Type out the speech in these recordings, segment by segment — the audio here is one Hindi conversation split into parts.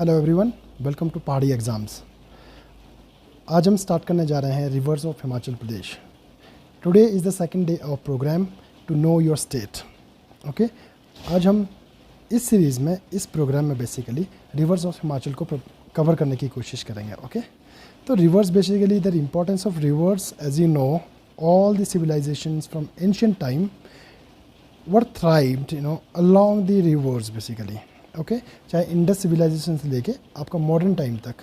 Hello everyone, welcome to Pahadi exams. आज हम स्टार्ट करने जा रहे हैं rivers of Himachal Pradesh. Today is the second day of program to know your state. Okay, आज हम इस सीरीज़ में इस प्रोग्राम में बेसिकली रिवर्स ऑफ हिमाचल को कवर करने की कोशिश करेंगे। ओके, तो rivers basically the importance of rivers, as you know all the civilisations from ancient time were thrived along the rivers basically. Okay, चाहे इंडस सिविलाइजेशन से लेके आपका मॉडर्न टाइम तक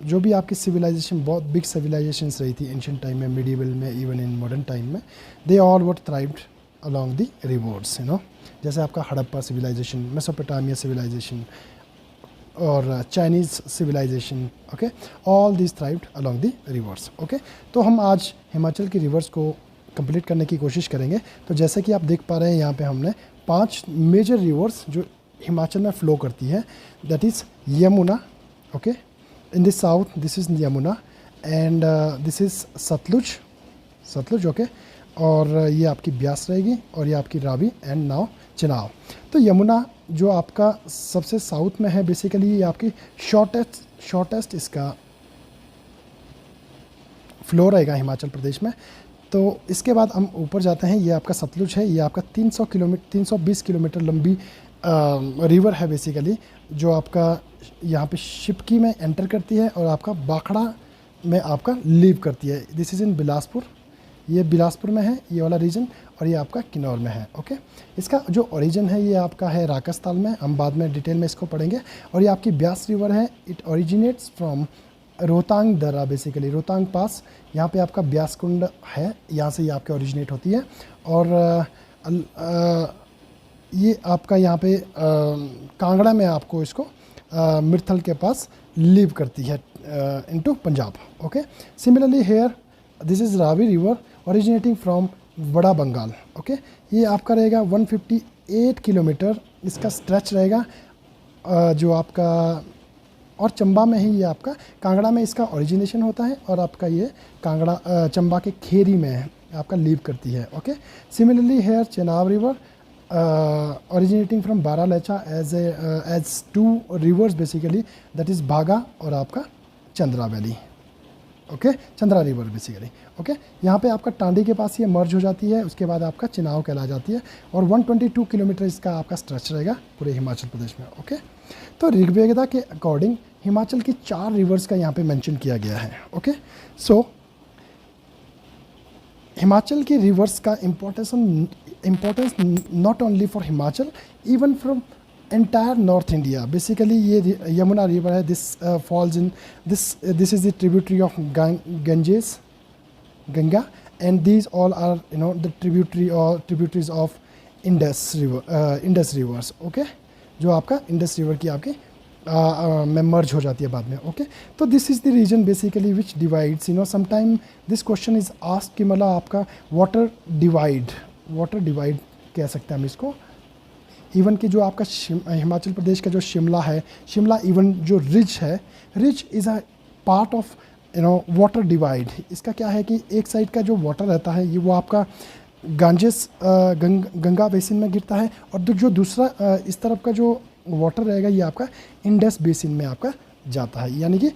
जो भी आपकी सिविलाइजेशन, बहुत बिग सिविलाइजेशंस रही थी एंशिएंट टाइम में, मिडिवल में, इवन इन मॉडर्न टाइम में, they all were thrived along the rivers। जैसे आपका हड़प्पा सिविलाइजेशन, मेसोपोटामिया सिविलाइजेशन और Chinese civilisation. Okay, all this thrived along the rivers। Okay, तो हम आज हिमाचल की रिवर्स को कंप्लीट करने की कोशिश करेंगे। तो जैसे कि आप देख पा रहे हैं यहाँ पे हमने 5 मेजर रिवर्स जो हिमाचल में फ़्लो करती है, that is Yamuna. Okay, in the south this is Yamuna and this is Sutlej. Okay, और ये आपकी ब्यास रहेगी और ये आपकी रावी एंड नाउ चिनाब। तो यमुना जो आपका सबसे साउथ में है बेसिकली, ये आपकी शॉर्टेस्ट इसका फ्लो रहेगा हिमाचल प्रदेश में। तो इसके बाद हम ऊपर जाते हैं, ये आपका सतलुज है, ये आपका 320 किलोमीटर लंबी रिवर है बेसिकली, जो आपका यहाँ पे शिपकी में एंटर करती है और आपका बाखड़ा में आपका लीव करती है। दिस इज़ इन बिलासपुर, ये बिलासपुर में है ये वाला रीजन, और ये आपका किन्नौर में है। ओके, इसका जो ओरिजिन है ये आपका है राकसताल में, हम बाद में डिटेल में इसको पढ़ेंगे। और ये आपकी ब्यास रिवर है, इट ओरिजिनेट्स फ्रॉम रोहतांग दर्रा बेसिकली, रोहतांग पास, यहाँ पे आपका ब्यास कुंड है, यहाँ से ये आपके ओरिजिनेट होती है। और ये आपका यहाँ पे कांगड़ा में आपको इसको मिर्थल के पास लीव करती है into Punjab. Okay, similarly here this is Ravi river originating from Bara Bengal. Okay, ये आपका रहेगा 158 किलोमीटर इसका स्ट्रेच रहेगा, जो आपका, और चंबा में ही ये आपका, कांगड़ा में इसका ओरिजिनेशन होता है और आपका ये कांगड़ा चंबा के खेरी में आपका लीव करती है। Okay, similarly here Chenab river originating from Baralacha as 2 rivers basically, that is Bhaga और आपका Chandra valley. Okay, Chandra river basically. Okay, यहाँ पे आपका टांडी के पास ये मर्ज हो जाती है, उसके बाद आपका चिनाव कहला जाती है, और 122 किलोमीटर इसका आपका स्ट्रेच रहेगा पूरे हिमाचल प्रदेश में। ओके, तो ऋग्वेदा के अकॉर्डिंग हिमाचल की 4 रिवर्स का यहाँ पे मेंशन किया गया है। ओके, सो हिमाचल की रिवर्स का importance not only for Himachal, even from entire north India basically. ये यमुना रिवर है, this falls in this is the tributary of Ganga, and these all are the tributaries of Indus rivers. Okay, जो आपका इंडस रिवर की आपकी में मर्ज हो जाती है बाद में। ओके, तो this is the region basically which divides, sometime this question is asked कि मतलब आपका वाटर डिवाइड कह सकते हैं हम इसको। इवन कि जो आपका हिमाचल प्रदेश का जो शिमला इवन जो रिज है, ridge is a part of water divide. इसका क्या है कि एक साइड का जो वाटर रहता है ये वो आपका गंगा बेसिन में गिरता है, और जो दूसरा इस तरफ का जो वाटर रहेगा ये आपका इंडस बेसिन में आपका जाता है। यानी कि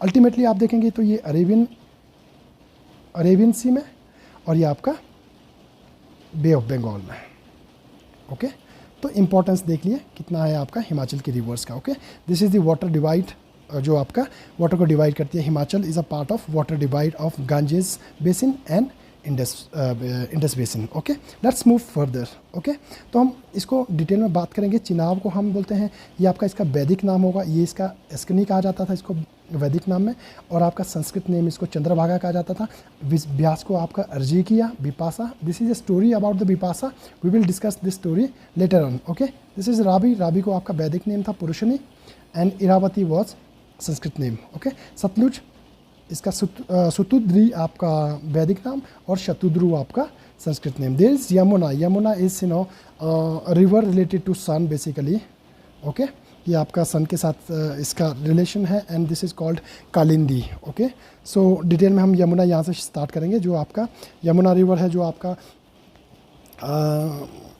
अल्टीमेटली आप देखेंगे तो ये अरेबियन सी में, और ये आपका बे ऑफ बंगाल में। ओके, तो इम्पोर्टेंस देख लिए कितना है आपका हिमाचल की रिवर्स का। Okay, this is the water divide, जो आपका वाटर को डिवाइड करती है। Himachal is a part of water divide of Ganges basin and Indus basin. Okay, let's move further. Okay, तो हम इसको डिटेल में बात करेंगे। चिनाब को हम बोलते हैं, ये आपका इसका वैदिक नाम होगा, ये इसका एस्कनी कहा जाता था इसको वैदिक नाम में, और आपका संस्कृत नेम इसको चंद्रभागा कहा जाता था। व्यास को आपका Arjikiya Bipasha. This is a story about the Bipasha, we will discuss this story later on. Okay, this is Ravi को आपका वैदिक नेम था Parushni, and Iravati was Sanskrit name. Okay, Satluj इसका सुतुद्री आपका वैदिक नाम, और शतुद्रु आपका Sanskrit name. There is Yamuna is river related to sun basically. Okay, ये आपका सन के साथ इसका रिलेशन है, and this is called Kalindi. Okay, so detail में हम यमुना यहाँ से स्टार्ट करेंगे। जो आपका यमुना रिवर है, जो आपका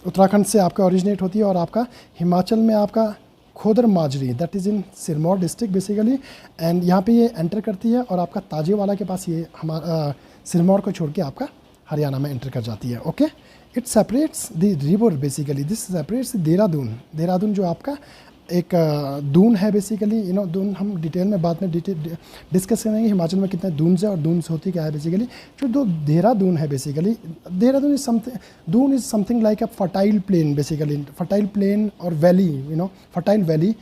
उत्तराखंड से आपका ओरिजिनेट होती है, और आपका हिमाचल में आपका Khodar Majri, that is in Sirmaur district basically. And यहाँ पे ये एंटर करती है और आपका ताजेवाला के पास ये हमारा सिरमौर को छोड़ के आपका हरियाणा में एंटर कर जाती है। Okay, it separates the river basically, this separates Dehradun. Dehradun जो आपका एक दून है बेसिकली, दून हम डिटेल में बाद में डिस्कस करेंगे हिमाचल में कितने दून है और दून से होती क्या है बेसिकली। जो दो देहरादून है basically, Dehradun is something, Doon is something like a fertile plain basically, fertile plain और valley, fertile valley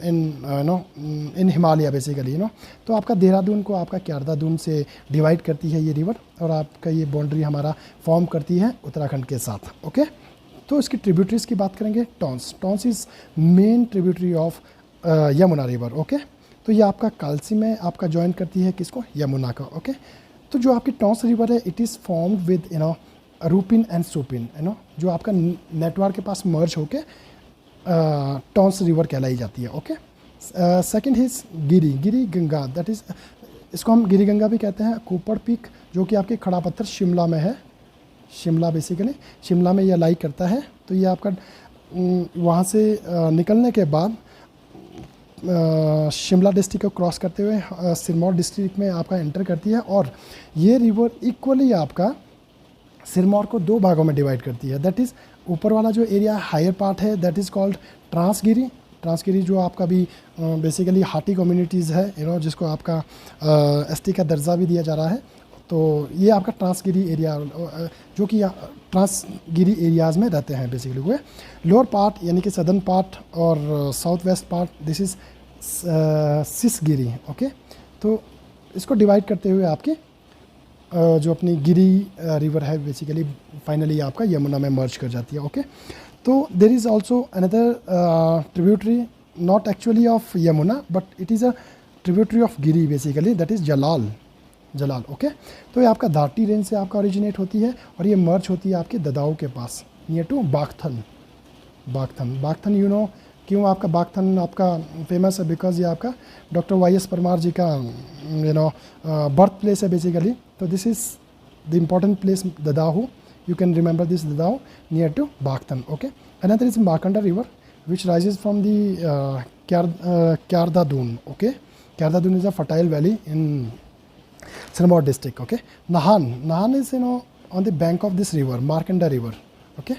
in Himalaya basically, तो आपका देहरादून को आपका क्यारदादून से डिवाइड करती है ये रिवर, और आपका ये बाउंड्री हमारा फॉर्म करती है उत्तराखंड के साथ। ओके, तो इसकी ट्रिब्यूटरीज की बात करेंगे। Tons, Tons is main tributary of Yamuna river. Okay, तो ये आपका कालसी में आपका ज्वाइन करती है किसको, यमुना का। ओके, तो जो आपकी टॉन्स रिवर है it is formed with Rupin and Supin, जो आपका नेटवर्क के पास मर्ज होके टॉन्स रिवर कहलाई जाती है। Okay, second is Giri, Giri Ganga, that is, इसको हम गिरी गंगा भी कहते हैं। कूपर पीक जो कि आपके खड़ा पत्थर शिमला में है, शिमला बेसिकली शिमला में यह लाई करता है। तो ये आपका वहाँ से निकलने के बाद शिमला डिस्ट्रिक्ट को क्रॉस करते हुए सिरमौर डिस्ट्रिक्ट में आपका एंटर करती है, और ये रिवर इक्वली आपका सिरमौर को दो भागों में डिवाइड करती है। दैट इज़ ऊपर वाला जो एरिया हायर पार्ट है that is called Transgiri. Transgiri जो आपका भी बेसिकली हाटी कम्युनिटीज़ है, जिसको आपका एसटी का दर्जा भी दिया जा रहा है। तो ये आपका ट्रांसगिरी एरिया, जो कि ट्रांसगिरी एरियाज़ में रहते हैं बेसिकली हुए। लोअर पार्ट यानी कि सदर्न पार्ट और south west part, this is Cisgiri. Okay, तो इसको डिवाइड करते हुए आपकी जो अपनी गिरी रिवर है बेसिकली फाइनली आपका यमुना में मर्ज कर जाती है। ओके, तो there is also another tributary, not actually of Yamuna but it is a tributary of Giri basically, that is Jalal, Jalal. Okay, तो ये आपका धाटी रेंज से आपका ओरिजिनेट होती है और ये मर्ज होती है आपके ददाऊ के पास नियर टू बागथन। बागथन, बागथन क्यों आपका बागथन आपका फेमस है, बिकॉज ये आपका डॉक्टर YS परमार जी का बर्थ प्लेस है बेसिकली। तो this is the important place Dadahu, you can remember this Dadao near to Baghtan. Okay, another is Markanda river which rises from the Kyardadun. Okay, Kyardadun is a fertile valley in Sirmaur district. Okay, Nahan is on the bank of this river, Markanda river. Okay,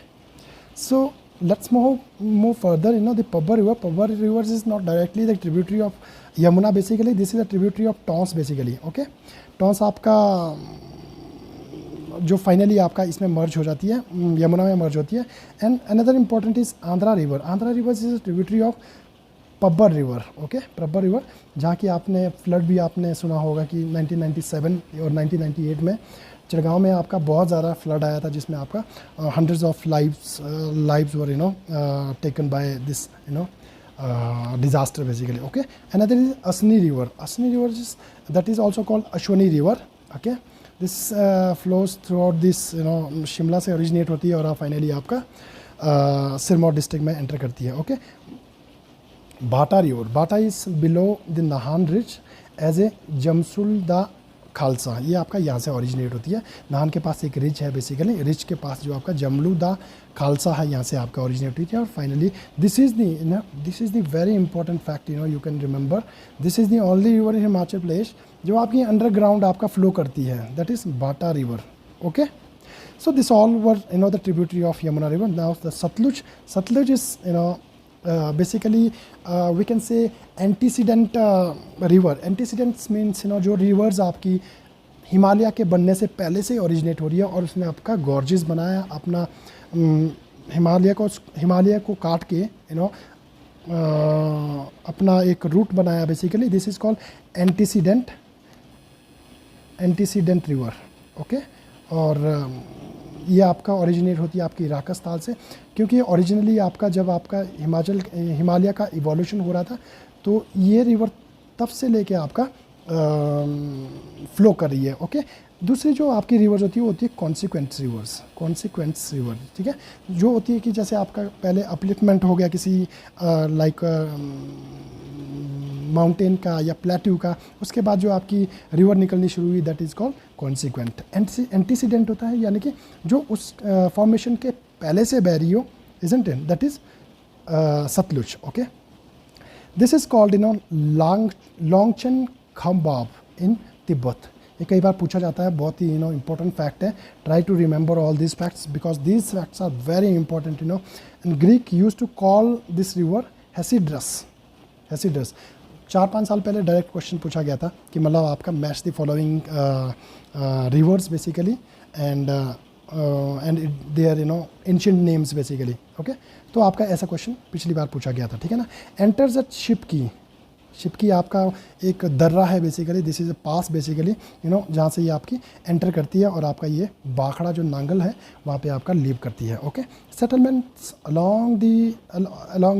so let's move further. The Pabbar river is not directly the tributary of Yamuna basically, this is a tributary of Tons basically. Okay, Tons आपका जो फाइनली आपका इसमें मर्ज हो जाती है, यमुना में मर्ज होती है। And another important is Andhra river. Andhra river is tributary of Pabbar river. Okay, Pabbar river, जहाँ की आपने फ्लड भी आपने सुना होगा कि 1997 और 1998 में चिड़गांव में आपका बहुत ज़्यादा फ्लड आया था, जिसमें आपका hundreds of lives were taken by this disaster basically. Okay, another is Asni river. Asni river is that is also called Ashwani river. Okay, this flows throughout this Shimla से ओरिजिनेट होती है और फाइनली आपका सिरमौर डिस्ट्रिक्ट में एंटर करती है। Okay, Bata river, Bata is below the Nahan ridge as a जमसुल द खालसा, ये आपका यहाँ से ओरिजिनेट होती है। नाहन के पास एक रिज है बेसिकली, रिज के पास जो आपका जमलू द खालसा है, यहाँ से आपका ओरिजिनेट हुई थी। और finally this is the very important fact, you can remember, this is the only river in Himachal Pradesh जो आपकी अंडरग्राउंड आपका फ्लो करती है, that is Bata river. Okay, so this all were the tributary of Yamuna river. Now the Satluj is basically we can say antecedent river. Antecedents means जो rivers आपकी हिमालय के बनने से पहले से ओरिजिनेट हो रही है और उसने आपका गॉर्जेस बनाया अपना हिमालय को काट के अपना एक रूट बनाया basically. This is called antecedent river. Okay, और ये आपका ओरिजिनेट होती है आपकी राकस्थाल से, क्योंकि ओरिजिनली आपका जब आपका हिमालय का इवोल्यूशन हो रहा था तो ये रिवर तब से लेके आपका फ्लो कर रही है। ओके, दूसरी जो आपकी रिवर्स होती है वो होती है कॉन्सिक्वेंस रिवर। ठीक है, जो होती है कि जैसे आपका पहले अपलिफ्टमेंट हो गया किसी लाइक माउंटेन का या प्लेट्यू का, उसके बाद जो आपकी रिवर निकलनी शुरू हुई, that is called consequent. Antecedent होता है यानी कि जो उस फॉर्मेशन के पहले से बह रही हो, isn't it, that is Sutlej. Okay, this is called Longchen Khambab in Tibet. ये कई बार पूछा जाता है, बहुत ही इंपॉर्टेंट फैक्ट है। Try to remember all this facts because these facts are very important and Greek use to call this river Hesidrus. 4-5 साल पहले डायरेक्ट क्वेश्चन पूछा गया था कि मतलब आपका match the following rivers basically and their ancient names basically. Okay, तो आपका ऐसा क्वेश्चन पिछली बार पूछा गया था, ठीक है ना। एंटर्स एट शिप की आपका एक दर्रा है basically, this is a pass basically जहाँ से ये आपकी एंटर करती है और आपका ये बाखड़ा जो नांगल है वहाँ पे आपका लीव करती है। Okay, settlements along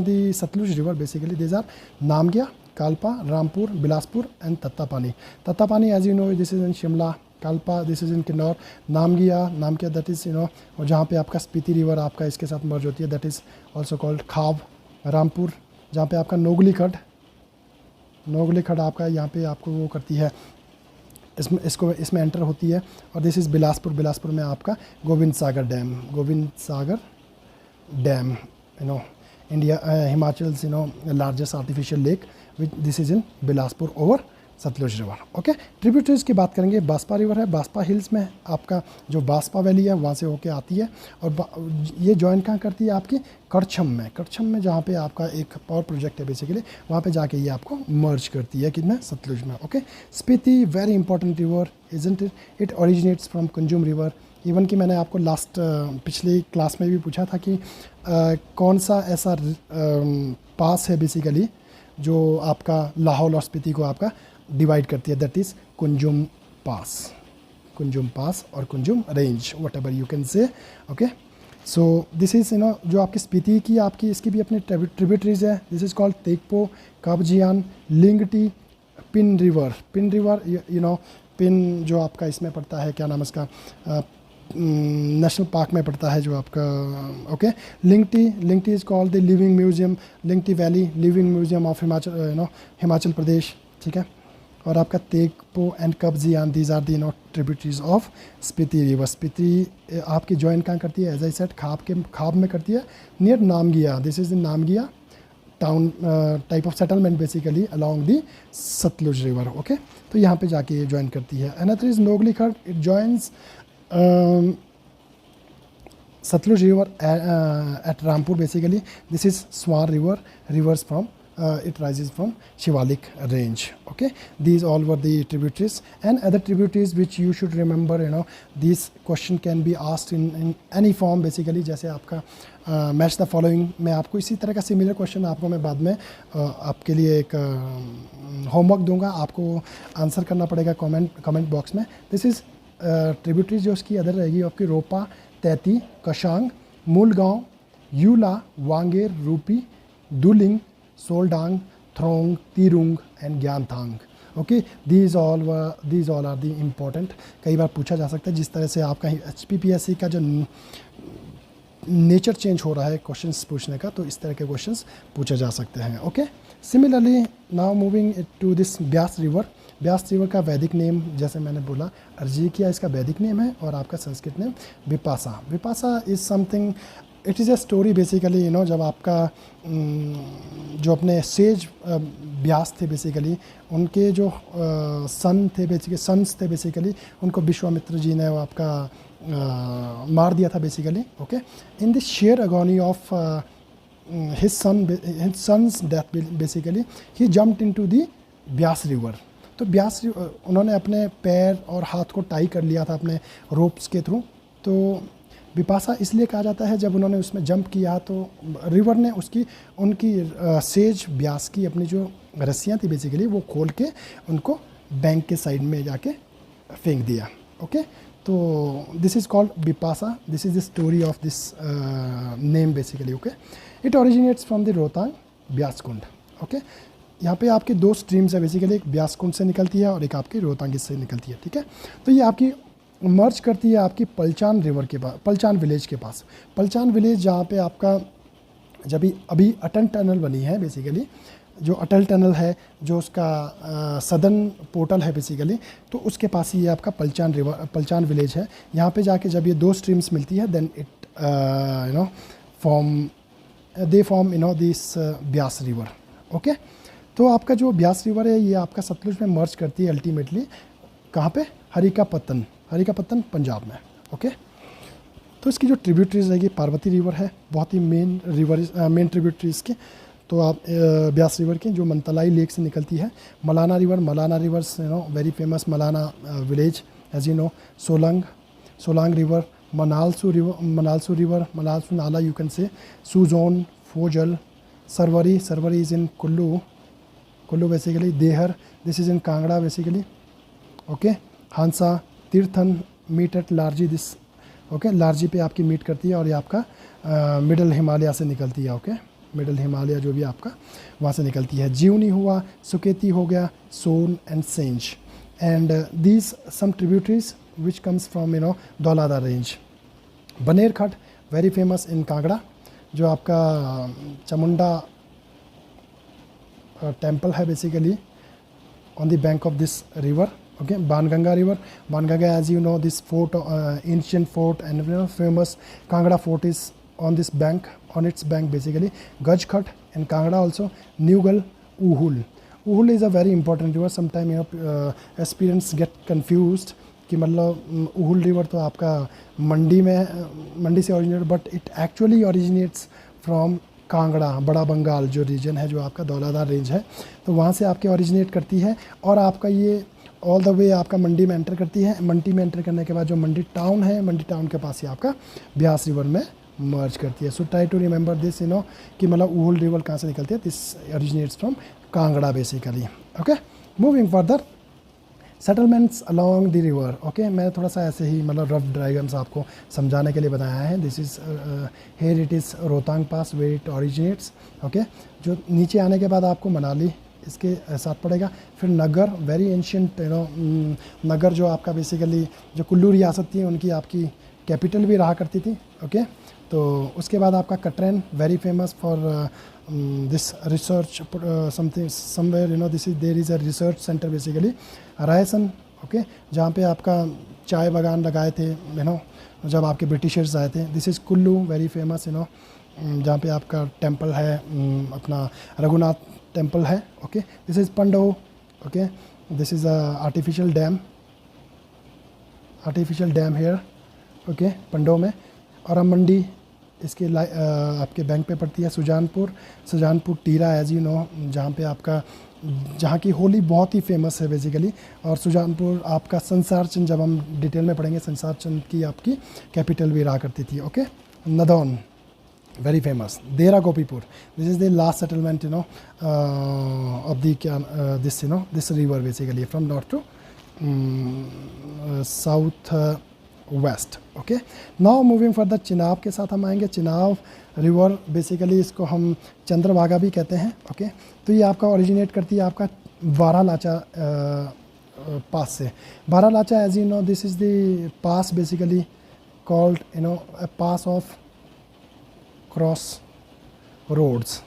the Satluj river basically this are Namgia, Kalpa, Rampur, Bilaspur and Tattapani as you know this is in Shimla, Kalpa this is in Kinnaur, Namgia that is और जहाँ पे आपका स्पीति रिवर आपका इसके साथ मर्ज होती है दैट इज़ ऑल्सो कॉल्ड खाब, रामपुर जहाँ पे आपका नोगली खड आपका यहाँ पे आपको वो करती है, इसमें एंटर होती है। और दिस इज़ बिलासपुर में आपका Govind Sagar dam India Himachal largest artificial lake which this is in Bilaspur over Satluj river. Okay, tributaries की बात करेंगे। बास्पा रिवर है, बास्पा हिल्स में आपका जो बास्पा वैली है वहाँ से होके आती है और ये जॉइन कहाँ करती है आपकी करछम में जहाँ पे आपका एक पावर प्रोजेक्ट है बेसिकली, वहाँ पे जाके ये आपको मर्ज करती है कितना सतलुज में। Okay, Spiti very important river isn't it originates from Kunzum river. Even कि मैंने आपको पिछली क्लास में भी पूछा था कि कौन सा ऐसा पास है बेसिकली जो आपका लाहौल और स्पीति को आपका डिवाइड करती है, दैट इज़ कुंजुम पास और Kunzum range, what ever you can से। ओके, सो दिस इज़ जो आपकी स्पीति की आपकी इसकी भी अपनी ट्रिब्यूटरीज है। This is called Tegpo, Kabjian, Lingti, Pin river Pin जो आपका इसमें पड़ता है, क्या नाम इसका, नेशनल पार्क में पड़ता है जो आपका। Okay, Lingti is called the living museum, Lingti valley living museum of Himachal Pradesh, ठीक है। और आपका Tegpo and Kabjian these are the tributaries of Spiti river. Spiti आपकी ज्वाइन कहाँ करती है, एज आई सेड खाब में करती है near Namgia. This is in Namgia town type of settlement basically along the Satluj river. Okay, तो यहाँ पे जाके ये ज्वाइन करती है। अनदर इज नोगली खड, it joins Satluj river at Rampur basically. This is Swar river, rivers from it rises from Shivalik range. Okay, these all were the tributaries and other tributaries which you should remember. This question can be asked in any form basically. जैसे आपका मैच द फॉलोइंग में आपको इसी तरह का सिमिलर क्वेश्चन आपको मैं बाद में आपके लिए एक होमवर्क दूंगा, आपको आंसर करना पड़ेगा कमेंट बॉक्स में। दिस इज़ ट्रिब्यूटरीज जो उसकी अदर रहेगी आपकी रोपा, तैती, Kashang, Mulgaon, Yula, Wanger, Rupi, Duling, Soldang, Throng, Tirung and Gyanthang. Okay, these all are the important. कई बार पूछा जा सकता है जिस तरह से आपका HPPSC का जो नेचर चेंज हो रहा है क्वेश्चंस पूछने का, तो इस तरह के क्वेश्चंस पूछे जा सकते हैं। Okay, similarly now moving to this Beas river. Beas river का वैदिक नेम जैसे मैंने बोला अर्जिकिया इसका वैदिक नेम है और आपका Sanskrit name Vipasa is something, it is a story basically. जब आपका जो अपने सेज ब्यास थे बेसिकली, उनके जो सन्स थे बेसिकली, उनको विश्वामित्र जी ने आपका मार दिया था basically. Okay, in this sheer agony of his son's death basically he jumped into the Beas river. तो ब्यास उन्होंने अपने पैर और हाथ को टाई कर लिया था अपने रोप्स के थ्रू। तो विपासा इसलिए कहा जाता है जब उन्होंने उसमें जंप किया तो रिवर ने उनकी सेज ब्यास की अपनी जो रस्सियाँ थी बेसिकली वो खोल के उनको बैंक के साइड में जाके फेंक दिया। ओके, तो this is called Vipasa, this is the story of this name basically. Okay, it originates from the Rohtang Beas Kund. Okay, यहाँ पे आपके दो स्ट्रीम्स है बेसिकली, एक ब्यास कुंड से निकलती है और एक आपकी रोहतांग से निकलती है। ठीक है, तो ये आपकी मर्ज करती है आपकी पलचान रिवर के पास, पलचान विलेज के पास। पलचान विलेज जहाँ पे आपका जब अभी अटल टनल बनी है बेसिकली, जो अटल टनल है जो उसका सदर्न पोर्टल है बेसिकली, तो उसके पास ही ये आपका पलचान रिवर, पलचान विलेज है। यहाँ पे जाके जब ये दो स्ट्रीम्स मिलती है then it form this Beas river. Okay, तो आपका जो ब्यास रिवर है ये आपका सतलुज में मर्ज करती है अल्टीमेटली, कहाँ पे, हरिका पत्तन पंजाब में। ओके, तो इसकी जो ट्रिब्यूटरीज रहेगी, पार्वती रिवर है, बहुत ही मेन रिवर, मेन ट्रिब्यूटरी इसकी। तो आप ब्यास रिवर की जो मनतलाई लेक से निकलती है, Malana rivers very famous Malana village as you know, Solang river, Manalsu river, Manalsu nala you can say, Sujon, Phojal, Sarvari is in Kullu basically, Dehar this is in Kangra basically. Okay, Hansa, Tirthan meet at Larji this, okay, Larji पे आपकी मीट करती है और ये आपका मिडल हिमालय से निकलती है। ओके, मिडल हिमालय जो भी आपका वहाँ से निकलती है। जीवनी हुआ, सुकेती हो गया, Son and Sainj, and these some tributaries which comes from Dhauladhar range. Baner khad very famous in Kangra, जो आपका चामुंडा टेम्पल है basically on the bank of this river. Okay, Banganga, as you know, this fort, ancient fort and famous Kangra fort is on this bank, on its bank basically. Gajkhat and Kangra also. Nugal, Uhul is a very important river. Sometimes aspirants get confused कि मतलब uhul river तो आपका मंडी से originate, but it actually originates from Kangra, बड़ा बंगाल जो रीजन है, जो आपका धौलाधार रेंज है, तो वहाँ से आपके ओरिजिनेट करती है और आपका ये ऑल द वे आपका मंडी में एंटर करती है। मंडी में एंटर करने के बाद जो मंडी टाउन है, मंडी टाउन के पास ही आपका ब्यास रिवर में मर्ज करती है। So try to remember this कि मतलब uhul रिवर कहाँ से निकलती है, this originates from Kangra basically. Okay, moving further, settlements along the river. Okay, मैं थोड़ा सा ऐसे ही मतलब रफ डायग्राम्स आपको समझाने के लिए बनाया है। This is here it is Rohtang pass where it originates. Okay, जो नीचे आने के बाद आपको मनाली इसके साथ पड़ेगा, फिर नगर, वेरी एंशियंट नगर जो आपका बेसिकली जो कुल्लू रियासत थी उनकी आपकी कैपिटल भी रहा करती थी। ओके, तो उसके बाद आपका Katrain, very famous for this research something somewhere this is there is a research centre basically. Raison, okay, जहाँ पे आपका चाय बागान लगाए थे जब आपके ब्रिटिशर्स आए थे। This is Kullu, very famous जहाँ पे आपका टेम्पल है, अपना रघुनाथ टेम्पल है। Okay, this is Pandoh. Okay, this is a artificial dam here. Okay, Pandoh में। और अब मंडी इसके आपके बैंक पे पड़ती है। सुजानपुर टीरा, एज यू नो, जहाँ की होली बहुत ही फेमस है बेसिकली। और सुजानपुर आपका संसार चंद, जब हम डिटेल में पढ़ेंगे, संसार चंद की आपकी कैपिटल भी रहा करती थी। Okay, Nadaun, very famous. Dera Gopipur, this is the last settlement of the this river basically from north to south west. Okay, now moving further, Chenab के साथ हम आएंगे। चिनाब रिवर बेसिकली इसको हम चंद्रभागा भी कहते हैं। ओके, तो ये आपका ओरिजिनेट करती है आपका बारालाचा पास से। Baralacha, as you know, this is the pass basically called a pass of cross roads.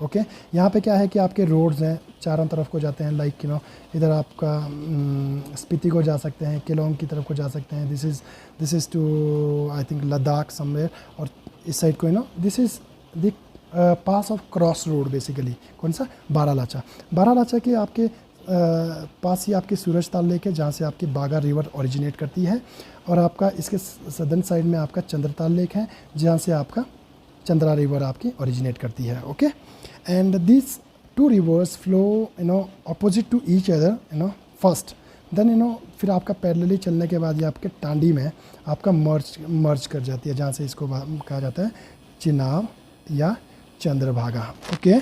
Okay, यहाँ पे क्या है कि आपके रोड्स हैं चारों तरफ को जाते हैं, लाइक इधर आपका स्पीति को जा सकते हैं, केलोंग की तरफ को जा सकते हैं। This is to I think Ladakh somewhere, और इस साइड को this is the pass of cross road basically. कौन सा? बारालाचा के आपके पास ही आपकी सूरज ताल लेक है, जहाँ से आपकी बागा रिवर ओरिजिनेट करती है, और आपका इसके सदर्न साइड में आपका चंद्रताल लेक है, जहाँ से आपका चंद्रा रिवर आपकी ओरिजिनेट करती है। Okay, and this two rivers flow opposite to each other first, then फिर आपका पैरेलली चलने के बाद ये आपके टांडी में आपका मर्ज कर जाती है, जहाँ से इसको कहा जाता है चिनाब या चंद्रभागा। ओके,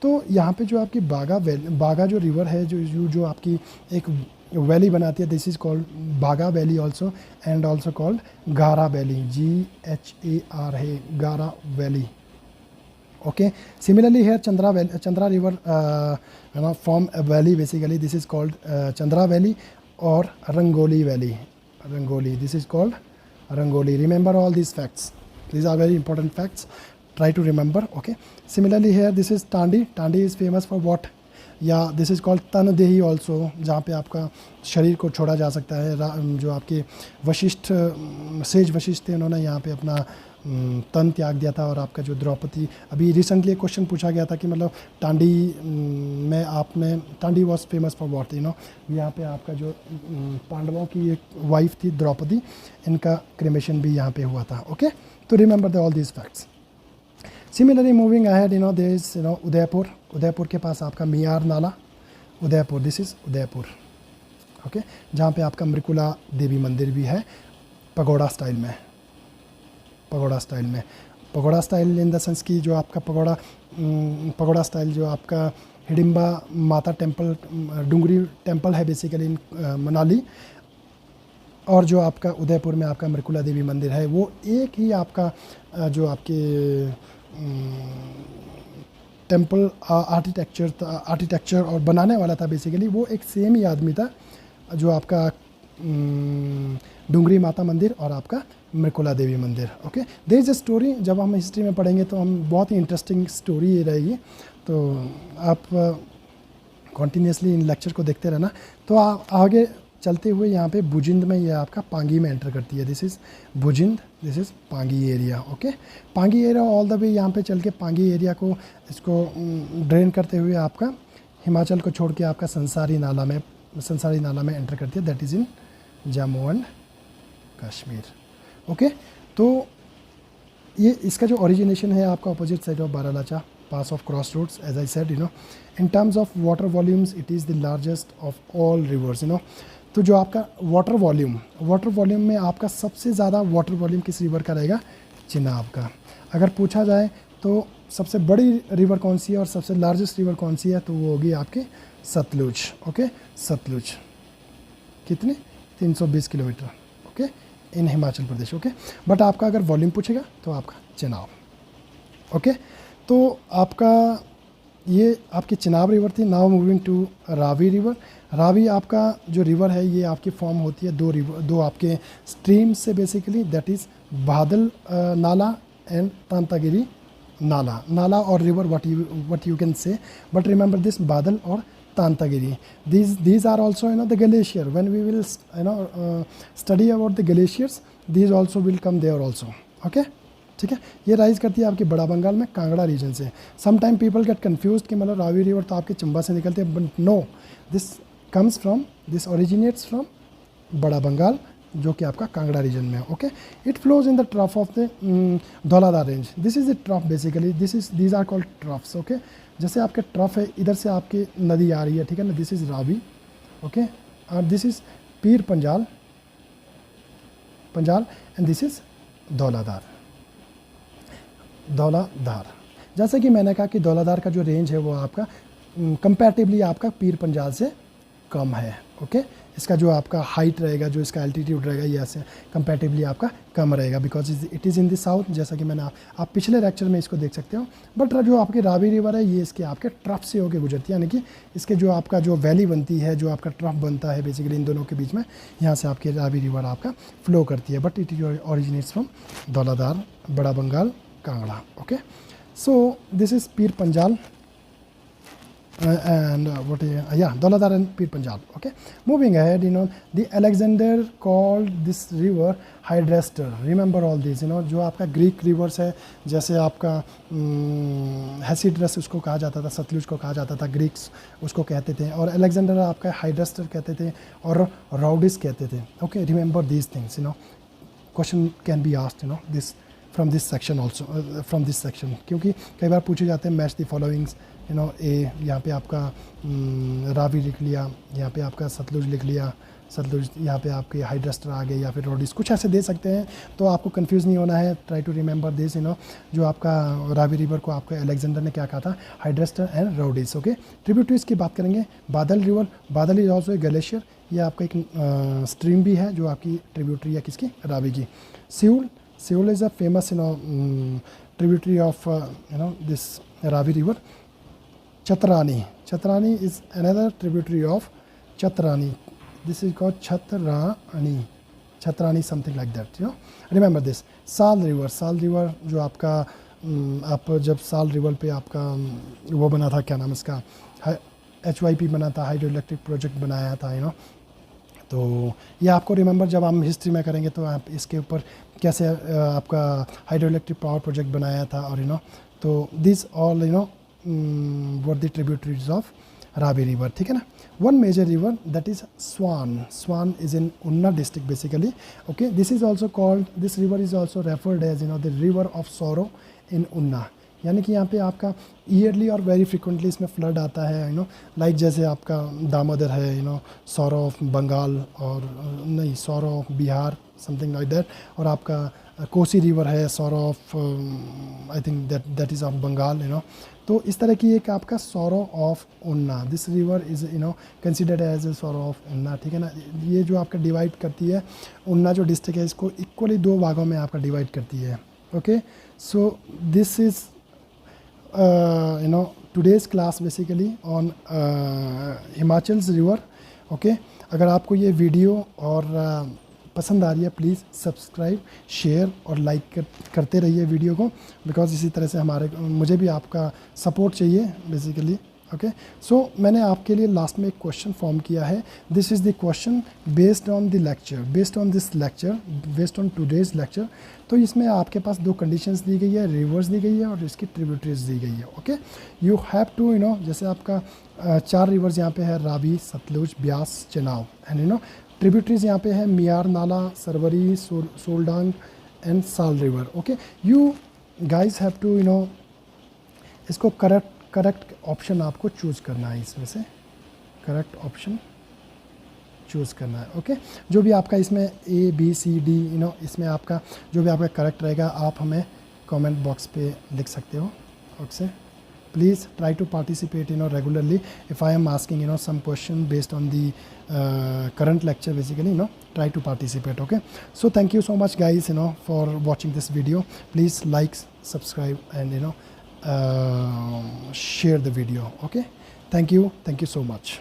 तो यहाँ पे जो आपकी बागा जो रिवर है, जो आपकी एक वैली बनाती है, दिस इज़ कॉल्ड बागा valley also, and also called गारा वैली, GHAR है, गारा valley. Okay, similarly here Chandra river form a valley basically, this is called Chandra valley or Rangoli valley, this is called Rangoli. Remember all these facts, these are very important facts, try to remember. Okay, similarly here this is Tandi is famous for what? या दिस इज़ कॉल्ड तनदेही ऑल्सो, जहाँ पे आपका शरीर को छोड़ा जा सकता है। जो आपके सेज वशिष्ठ थे, उन्होंने यहाँ पे अपना तन त्याग दिया था, और आपका जो द्रौपदी, अभी रिसेंटली एक क्वेश्चन पूछा गया था कि मतलब टांडी में आपने, Tandi was famous for what, you know, यहाँ पे आपका जो पांडवों की एक वाइफ थी द्रौपदी, इनका क्रिमेशन भी यहाँ पे हुआ था। ओके, तो remember the all these facts. Similarly moving ahead, you know, there is, you know, Udaipur. Udaipur के पास आपका मियार नाला, Udaipur, this is Udaipur. Okay, जहाँ पे आपका मृकुला देवी मंदिर भी है, पगोड़ा स्टाइल में, पगोड़ा स्टाइल में। Pagoda style in the sense कि जो आपका पगोड़ा स्टाइल जो आपका हिडिंबा माता टेम्पल, डुंगरी टेम्पल है बेसिकली इन मनाली, और जो आपका उदयपुर में आपका मृकुला देवी मंदिर है, वो एक ही आपका जो आपके टेम्पल आर्किटेक्चर और बनाने वाला था बेसिकली, वो एक सेम ही आदमी था, जो आपका डुंगरी माता मंदिर और आपका मृकुला देवी मंदिर। Okay, there is a story, जब हम हिस्ट्री में पढ़ेंगे तो हम बहुत ही इंटरेस्टिंग स्टोरी ये रहेगी, तो आप कॉन्टीन्यूसली इन लेक्चर को देखते रहना। तो आगे चलते हुए यहाँ पे बुजिंद में, ये आपका पांगी में एंटर करती है, this is Bujind, this is Pangi area. Okay, Pangi area all the way यहाँ पे चल के पांगी एरिया को इसको ड्रेन करते हुए आपका हिमाचल को छोड़ के आपका संसारी नाला में एंटर करती है, that is in Jammu and Kashmir. Okay, तो ये इसका जो ओरिजिनेशन है आपका opposite side of Baralacha pass of cross roads, as I said, you know, in terms of water volumes it is the largest of all rivers, you know. तो जो आपका वाटर वॉल्यूम में आपका सबसे ज़्यादा वाटर वॉल्यूम किस रिवर का रहेगा? चिनाब का। अगर पूछा जाए तो सबसे बड़ी रिवर कौन सी है और सबसे लार्जेस्ट रिवर कौन सी है, तो वो होगी आपकी सतलुज। ओके, सतलुज कितने? 320 kilometre, okay, in Himachal Pradesh. Okay, but आपका अगर वॉल्यूम पूछेगा तो आपका चिनाब। ओके, तो आपका ये आपकी चिनाब रिवर थी। Now moving to Ravi river. Ravi आपका जो रिवर है, ये आपकी फॉर्म होती है दो आपके स्ट्रीम से बेसिकली, दैट इज़ बादल नाला एंड तांतागिरी नाला और river, what you can say, but remember this बादल और तांतागिरी, these are also, you know, the glacier. When we will, you know, study about the glaciers, these also will come there also. Okay, ठीक है। ये राइज करती है आपकी बड़ा बंगाल में कांगड़ा रीजन से। Some time people get confused कि मतलब रावी रिवर तो आपके चंबा से निकलते हैं, but no, this originates from Bara Bangal, जो कि आपका कांगड़ा रीजन में है। Okay, it flows in the trough of the Dhauladhar range. This is the trough basically, these are called troughs. Okay, जैसे आपके ट्रफ है, इधर से आपकी नदी आ रही है, ठीक है ना, दिस इज़ रावी। ओके, और this is Pir Panjal and this is Dhauladhar. जैसे कि मैंने कहा कि धौलाधार का जो रेंज है वो आपका कंपैरेटिवली आपका पीर पंजाल से कम है। ओके, इसका जो आपका हाइट रहेगा, जो इसका एल्टीट्यूड रहेगा, ये ऐसे कंपैरेटिवली आपका कम रहेगा, because it is in the south. जैसा कि मैंने आप पिछले लेक्चर में इसको देख सकते हो। बट जो आपकी रावी रिवर है, ये इसके आपके ट्रफ से होकर गुजरती है, यानी कि इसके जो आपका जो वैली बनती है, जो आपका ट्रफ बनता है बेसिकली इन दोनों के बीच में, यहाँ से आपकी रावी रिवर आपका फ्लो करती है। But it originates from Dhauladhar, Bara Bangal, Kangra. Okay, so this is Pir Panjal and Dauladhar and Pir Panjal. Okay, moving ahead, you know, the Alexander called this river Hydraster. Remember all these, you know, जो आपका ग्रीक रिवर्स है, जैसे आपका हेसिड्रस उसको कहा जाता था, सतलुज को कहा जाता था, ग्रीक्स उसको कहते थे, और अलेक्जेंडर आपका हाइड्रस्टर कहते थे और राउडिस कहते थे। Okay, remember these things, you know, question can be asked, you know, this from this section also, from this section, क्योंकि कई बार पूछे जाते हैं match the followings, you know, a यहाँ पे आपका रावी लिख लिया, यहाँ पे आपका सतलुज लिख लिया, सतलुज यहाँ पे आपके हाइड्रस्टर आ गए, या फिर रोडिस, कुछ ऐसे दे सकते हैं, तो आपको कंफ्यूज नहीं होना है। Try to remember this, you know, जो आपका रावी रिवर को आपका अलेक्जेंडर ने क्या कहा था? हाइड्रस्टर एंड रोडिस। ओके, ट्रिब्यूटरीज की बात करेंगे। बादल रिवर, बादल इज ऑल्सो ए ग्लेशियर, ये आपका एक स्ट्रीम भी है जो आपकी ट्रिब्यूटरी है किसकी? रावी की। Seoul is a famous, you know, tributary of, you know, this Ravi river. Chatrani is another tributary of Chatrani. This is called Chatrani, something like that, you know. Remember this. Sal river जो आपका आप जब साल रिवर पे आपका वो बना था, क्या नाम इसका, HYP बना था, हाइड्रो इलेक्ट्रिक प्रोजेक्ट बनाया था, यू नो, तो ये आपको रिमेंबर जब हम हिस्ट्री में करेंगे तो आप इसके ऊपर कैसे आपका हाइड्रो इलेक्ट्रिक पावर प्रोजेक्ट बनाया था और तो this all were the tributaries of Ravi river, ठीक है ना. One major river that is Swan is in Una district basically. Okay, this is also called, this river is also referred as the river of sorrow in Una. यानी कि यहाँ पे आपका ईयरली और वेरी फ्रिक्वेंटली इसमें फ्लड आता है, लाइक जैसे आपका दामोदर है, सौरो ऑफ बंगाल, और नहीं sorrow of Bihar, something like that. और आपका कोसी रिवर है, sorrow of I think that is of Bengal. तो इस तरह की एक आपका sorrow of Una, this river is considered as a sorrow of Una, ठीक है ना. ये जो आपका डिवाइड करती है उन्ना जो डिस्ट्रिक्ट है, इसको इक्वली 2 भागों में आपका डिवाइड करती है. Okay, so this is today's class basically on Himachal's river. Okay, अगर आपको ये वीडियो और पसंद आ रही है प्लीज़ सब्सक्राइब, शेयर और लाइक करते रहिए वीडियो को, बिकॉज इसी तरह से मुझे भी आपका सपोर्ट चाहिए बेसिकली. ओके, सो मैंने आपके लिए लास्ट में एक क्वेश्चन फॉर्म किया है. This is the question based on the lecture, based on this lecture, based on today's lecture. तो इसमें आपके पास 2 कंडीशंस दी गई है, रिवर्स दी गई है और इसकी ट्रिब्यूटरीज दी गई है. ओके, यू हैव टू जैसे आपका 4 रिवर्स यहाँ पे है, रावी, सतलुज, ब्यास, चेनाब, एंड ट्रिब्यूटरीज यहाँ पे है मियार नाला, Sarvari, Soldang and Sal river. Okay, you guys have to इसको करेक्ट ऑप्शन आपको चूज़ करना है, इसमें से करेक्ट ऑप्शन चूज़ करना है. ओके, जो भी आपका इसमें A B C D इसमें आपका जो भी आपका करेक्ट रहेगा आप हमें कमेंट बॉक्स पे लिख सकते हो. Okay, please try to participate regularly. If I am asking some question based on the current lecture basically try to participate. Okay, so thank you so much guys for watching this video. Please like, subscribe and share the video. Okay, thank you so much.